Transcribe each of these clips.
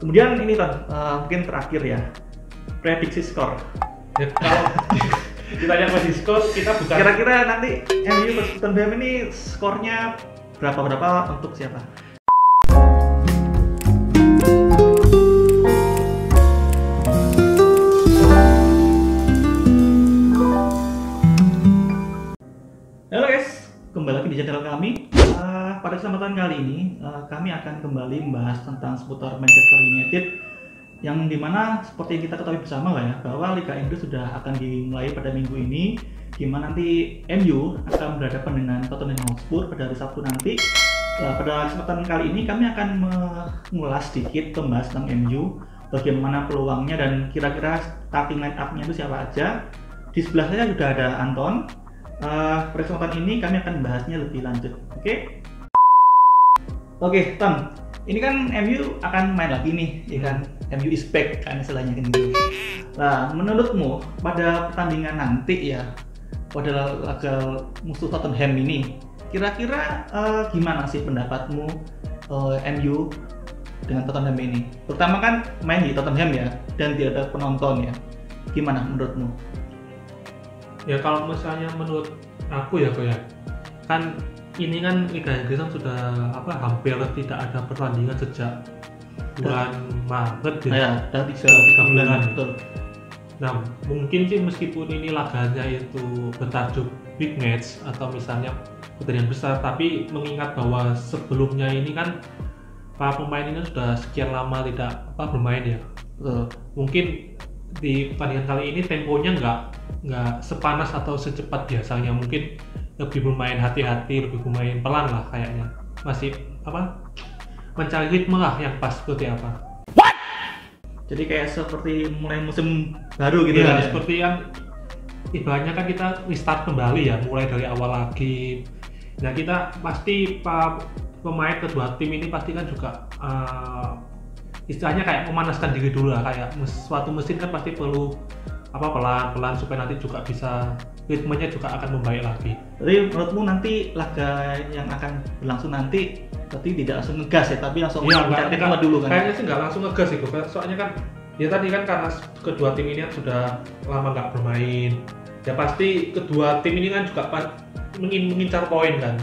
Kemudian ini Ton, mungkin terakhir ya, prediksi skor. Ya, kalau ditanya prediksi skor, kita bukan. Kira-kira nanti MU versus Tottenham ini skornya berapa untuk siapa? Halo guys, kembali lagi di channel kami. Pada kesempatan kali ini kami akan kembali membahas tentang seputar Manchester United, yang dimana seperti yang kita ketahui bersama lah ya, bahwa Liga Inggris sudah akan dimulai pada minggu ini, dimana nanti MU akan berhadapan dengan Tottenham Hotspur pada hari Sabtu nanti. Pada kesempatan kali ini kami akan mengulas sedikit, membahas tentang MU, bagaimana peluangnya dan kira-kira starting line up-nya itu siapa aja. Di sebelah saya sudah ada Anton. Pada kesempatan ini kami akan bahasnya lebih lanjut. Oke, Ton. Ini kan MU akan main lagi nih, ya kan? MU is back kan istilahnya kan gitu. Nah, menurutmu pada pertandingan nanti ya, pada laga musuh Tottenham ini, kira-kira gimana sih pendapatmu MU dengan Tottenham ini? Pertama kan main di Tottenham ya, dan tidak ada penonton ya. Gimana menurutmu? Ya kalau misalnya menurut aku ya kok ya, kan ini kan Liga Inggris kan sudah hampir tidak ada pertandingan sejak bulan Maret ya, udah 3 bulan. Betul. Nah mungkin sih meskipun ini laganya itu bertajuk big match atau misalnya pertandingan besar, tapi mengingat bahwa sebelumnya ini kan para pemain ini sudah sekian lama tidak bermain ya. Mungkin di pertandingan kali ini temponya nggak sepanas atau secepat biasanya, mungkin lebih bermain hati-hati, lebih bermain pelan lah kayaknya, masih mencari ritme lah yang pas seperti apa. What? Jadi kayak seperti mulai musim baru gitu ya, kan? Seperti yang ibaratnya kan kita restart kembali ya, mulai dari awal lagi. Nah kita pasti pemain kedua tim ini pasti kan juga istilahnya kayak memanaskan diri dulu lah, kayak suatu mesin kan pasti perlu pelan-pelan supaya nanti juga bisa ritmenya juga akan membaik lagi. Jadi menurutmu nanti laga yang akan berlangsung nanti berarti tidak langsung ngegas ya, tapi langsung mencari ritme dulu kan? Kayaknya sih nggak langsung ngegas sih, soalnya kan ya tadi kan karena kedua tim ini kan sudah lama nggak bermain, ya pasti kedua tim ini kan juga mengincar poin kan.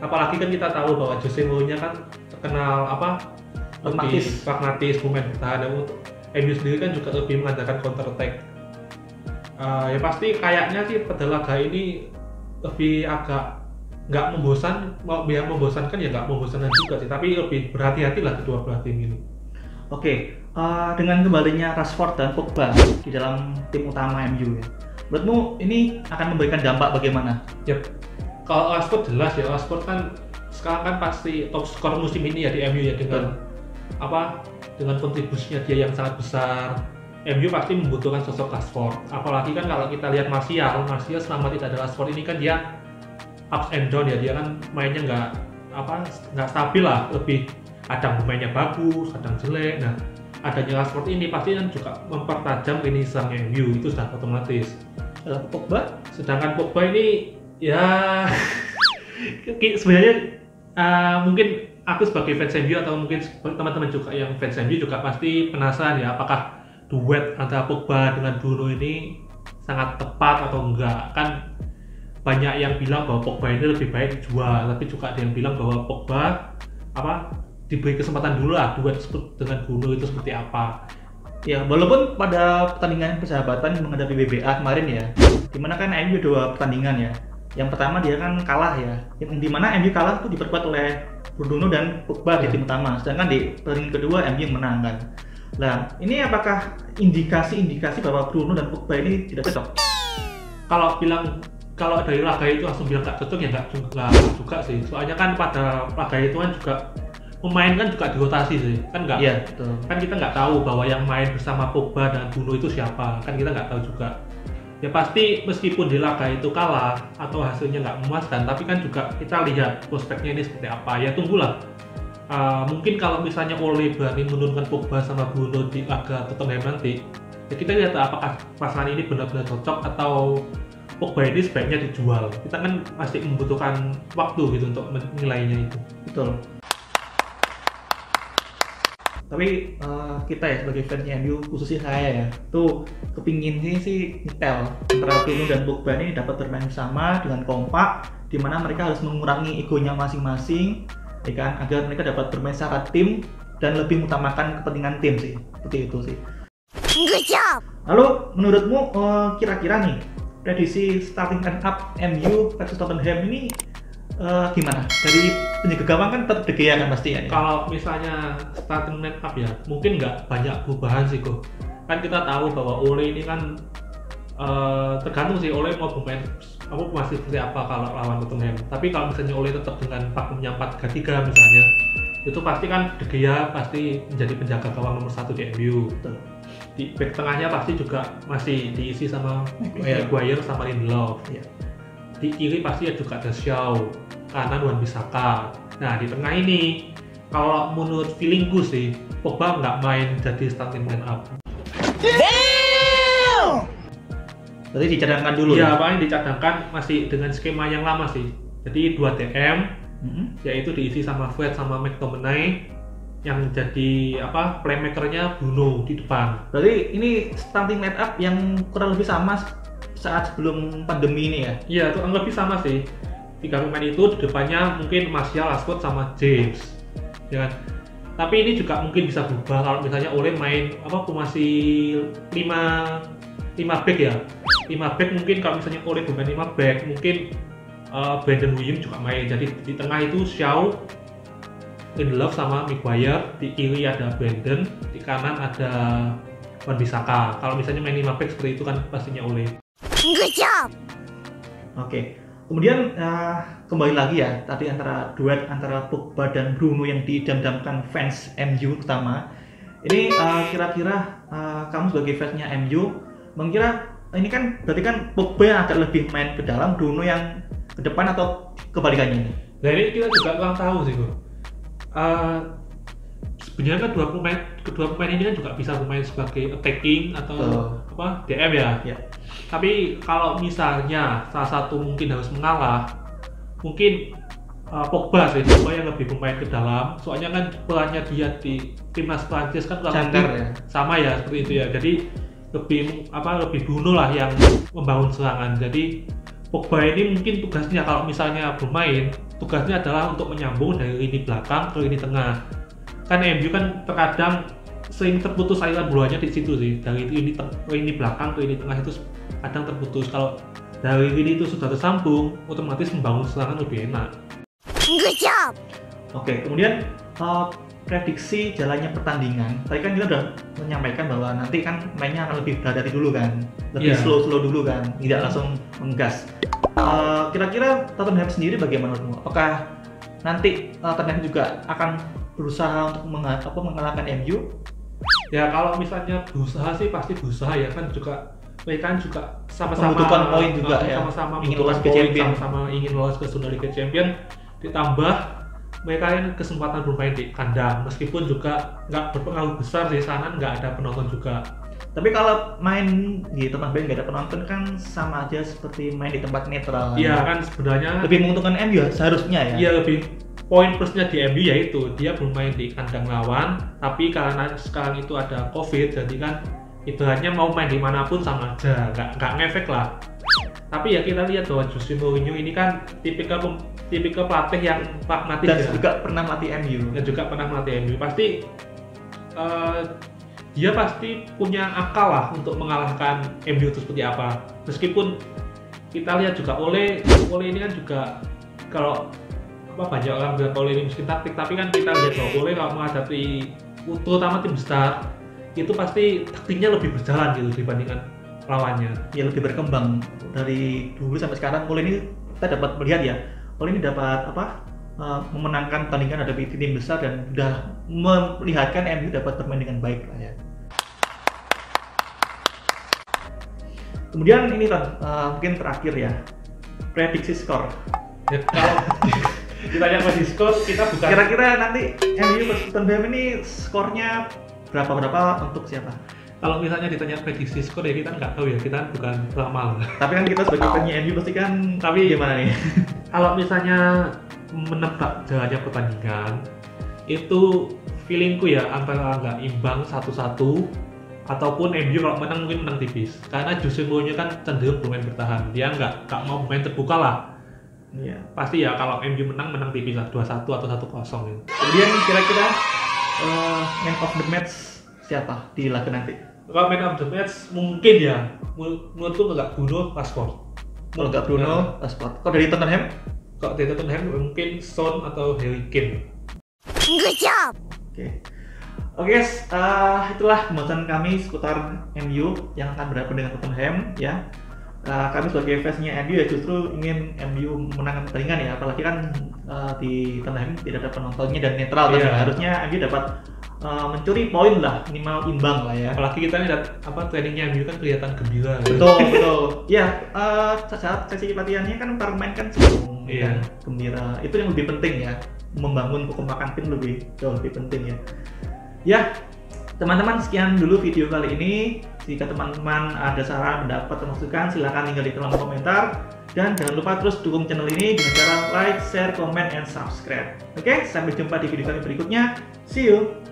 Apalagi kan kita tahu bahwa Jose Mourinho kan terkenal pragmatis, pemain bertahan. Untuk MU sendiri kan juga lebih mengandalkan counter attack. Ya pasti kayaknya sih pada laga ini lebih agak nggak membosankan ya, nggak membosankan juga sih, tapi lebih berhati-hati lah kedua belah tim ini. Oke, dengan kembalinya Rashford dan Pogba di dalam tim utama MU ya, menurutmu ini akan memberikan dampak bagaimana? Ya, kalau Rashford jelas ya, Rashford kan sekarang kan pasti top skor musim ini ya di MU ya, dengan kontribusinya dia yang sangat besar. MU pasti membutuhkan sosok Rashford, apalagi kan kalau kita lihat Martial selama tidak ada Rashford ini kan dia ups and down ya, dia kan mainnya nggak stabil lah, lebih kadang pemainnya bagus, kadang jelek. Nah adanya Rashford ini pasti kan juga mempertajam lini serangnya MU, itu sudah otomatis. Sedangkan Pogba ini ya sebenarnya mungkin aku sebagai fans MU atau mungkin teman-teman juga yang fans MU juga pasti penasaran ya, apakah duet antara Pogba dengan Bruno ini sangat tepat atau enggak. Kan banyak yang bilang bahwa Pogba ini lebih baik dijual, tapi juga ada yang bilang bahwa Pogba diberi kesempatan dulu lah duet dengan Bruno itu seperti apa. Ya, walaupun pada pertandingan persahabatan menghadapi BBA kemarin ya, dimana kan MU 2 pertandingan ya. Yang pertama dia kan kalah ya, yang dimana MU kalah itu diperkuat oleh Bruno dan Pogba di tim utama, sedangkan di pertandingan kedua MU yang menang kan. Nah, ini apakah indikasi bahwa Bruno dan Pogba ini tidak cocok? Kalau dari laga itu langsung bilang nggak cocok ya nggak juga sih, soalnya kan pada laga itu kan juga pemain kan juga dirotasi sih, kan nggak? Iya, betul. Kan kita nggak tahu bahwa yang main bersama Pogba dan Bruno itu siapa, kan kita nggak tahu juga. Ya pasti meskipun di laga itu kalah atau hasilnya nggak memuaskan, tapi kan juga kita lihat prospeknya ini seperti apa, ya tunggulah. Mungkin kalau misalnya Ole berani menurunkan Pogba sama Bruno di laga Tottenham nanti, ya kita lihat apakah pasangan ini benar-benar cocok atau Pogba ini sebaiknya dijual. Kita kan pasti membutuhkan waktu gitu untuk menilainya itu. Betul. Tapi kita ya sebagai fansnya MU, khususnya saya ya, tuh kepinginnya sih nyetel antara Bruno dan Pogba ini dapat bermain bersama dengan kompak, di mana mereka harus mengurangi egonya masing-masing, ya kan, agar mereka dapat bermain secara tim dan lebih mengutamakan kepentingan tim sih, seperti itu sih. Good job. Lalu menurutmu kira-kira nih prediksi starting line up MU versus Tottenham ini gimana? Dari penjaga gawang kan tetap De Gea kan pasti ya. Kalau misalnya starting line up ya, mungkin nggak banyak perubahan sih kok. Kan kita tahu bahwa Ole ini kan tergantung sih Ole mau bermain masih seperti apa kalau lawan Tottenham. Tapi kalau misalnya Ole tetap dengan pakemnya 4-3-3 misalnya, itu pasti kan De Gea pasti menjadi penjaga gawang nomor 1 di MU. Betul. Di back tengahnya pasti juga masih diisi sama Maguire sama Lindelof. Iya. Di kiri pasti juga ada Shaw, kanan Wan-Bissaka. Nah di tengah ini kalau menurut feelingku sih Pogba nggak main jadi starting line up. Berarti dicadangkan dulu. Iya, paling dicadangkan masih dengan skema yang lama sih. Jadi 2 DM, yaitu diisi sama Fred sama McTominay, yang jadi playmakernya Bruno di depan. Berarti ini starting line up yang kurang lebih sama saat sebelum pandemi ini ya? Iya, itu lebih sama sih. 3 pemain itu di depannya mungkin Martial, Rashford sama James, ya kan? Tapi ini juga mungkin bisa berubah kalau misalnya Ole main formasi 5 back ya. 5 back mungkin kalau misalnya Ole bermain 5 back mungkin Brandon Williams juga main. Jadi di tengah itu Shaw, Lindelof sama Maguire, di kiri ada Brandon, di kanan ada Wan-Bissaka. Kalau misalnya main 5 back seperti itu kan pastinya Ole. Good job. Oke. Kemudian kembali lagi ya, tadi duet antara Pogba dan Bruno yang didam-damkan fans MU utama. Ini kira-kira kamu sebagai fansnya MU mengira ini kan berarti kan Pogba yang agak lebih main ke dalam, Bruno yang ke depan atau kebalikannya ini? Nah ini kita juga kurang tahu sih kok. Sebenarnya kan kedua pemain ini kan juga bisa bermain sebagai attacking atau DM ya. Tapi kalau misalnya salah satu mungkin harus mengalah, mungkin Pogba yang lebih bermain ke dalam. Soalnya kan perannya dia di timnas Prancis kan sama ya seperti itu ya. Jadi lebih Bruno lah yang membangun serangan. Jadi Pogba ini mungkin tugasnya kalau misalnya bermain, tugasnya adalah untuk menyambung dari lini belakang ke lini tengah. Kan MU kan terkadang sering terputus aliran bolanya di situ sih, dari lini belakang ke lini tengah itu kadang terputus. Kalau dari lini itu sudah tersambung, otomatis membangun serangan lebih enak. Good job. Oke, kemudian prediksi jalannya pertandingan. Tadi kan kita udah menyampaikan bahwa nanti kan mainnya akan lebih berhati dulu kan, lebih slow dulu kan, tidak langsung menggas. Kira-kira Tottenham sendiri bagaimana menurutmu? Apakah nanti Tottenham juga akan berusaha untuk mengalahkan MU? Ya kalau misalnya berusaha sih pasti berusaha ya, kan juga mereka juga sama-sama membutuhkan poin juga ya, sama-sama ingin lolos ke Champion, sama-sama ingin lolos ke Liga Champion, ditambah mereka yang kesempatan bermain di kandang, meskipun juga nggak berpengaruh besar di sana, nggak ada penonton juga. Tapi kalau main di tempat main nggak ada penonton kan sama aja seperti main di tempat netral. Iya kan sebenarnya lebih menguntungkan MU seharusnya ya. Iya, lebih poin plusnya di MU yaitu dia bermain di kandang lawan, tapi karena sekarang itu ada COVID, jadi kan ibaratnya mau main dimanapun sama aja, nggak ngefek lah. Tapi ya kita lihat bahwa Jose Mourinho ini kan tipikal pelatih yang pragmatis dan juga pernah melatih MU. Pasti dia pasti punya akal lah untuk mengalahkan MU itu seperti apa. Meskipun kita lihat juga Ole ini kan juga kalau banyak orang bilang Ole ini miskin taktik, tapi kan kita lihat bahwa Ole kalau menghadapi terutama tim besar itu pasti taktiknya lebih berjalan gitu dibandingkan lawannya. Ya lebih berkembang dari dulu sampai sekarang. Ole ini kita dapat melihat ya, Ole ini dapat memenangkan pertandingan hadapi tim besar dan sudah melihatkan MU dapat bermain dengan baik lah ya. Kemudian ini mungkin terakhir ya, prediksi skor. Ya, kalau ditanya prediksi skor, kita bukan. Kira-kira nanti MU versus Tottenham ini skornya berapa untuk siapa? Kalau misalnya ditanya prediksi skor ya kita nggak tahu ya, kita bukan peramal. Tapi kan kita sebagai fan MU pasti kan. Tapi gimana nih? Kalau misalnya menebak jalannya pertandingan, itu feelingku ya antara nggak imbang 1-1 ataupun MU kalau menang mungkin menang tipis. Karena Jose Mourinho kan cenderung bermain bertahan. Dia nggak mau bermain terbuka lah. Iya. Pasti ya kalau MU menang tipis lah 2-1 atau 1-0 gitu. Kemudian kira-kira man of the match siapa di laga nanti? Kalau man of the match mungkin ya menurutku nggak Bruno Rashford. Kalau nggak Bruno, Rashford. Kalau dari Tottenham? Kalau dari Tottenham mungkin Son atau Harry Kane. Good job. Oke guys, itulah pembahasan kami seputar MU yang akan berhadapan dengan Tottenham ya. Kami sebagai fansnya MU ya justru ingin MU menang pertandingan ya, apalagi kan di Tottenham tidak ada penontonnya dan netral kan. Harusnya MU dapat mencuri poin lah, minimal imbang lah ya. Apalagi kita lihat trainingnya MU kan kelihatan gembira. Betul. Ya, saat sesi latihannya kan para pemain kan senang, kan, gembira. Itu yang lebih penting ya, membangun kekompakan tim jauh lebih penting ya. Ya, teman-teman sekian dulu video kali ini. Jika teman-teman ada saran, pendapat, atau masukan, silahkan tinggal di kolom komentar. Dan jangan lupa terus dukung channel ini dengan cara like, share, comment, and subscribe. Oke, sampai jumpa di video kali berikutnya. See you!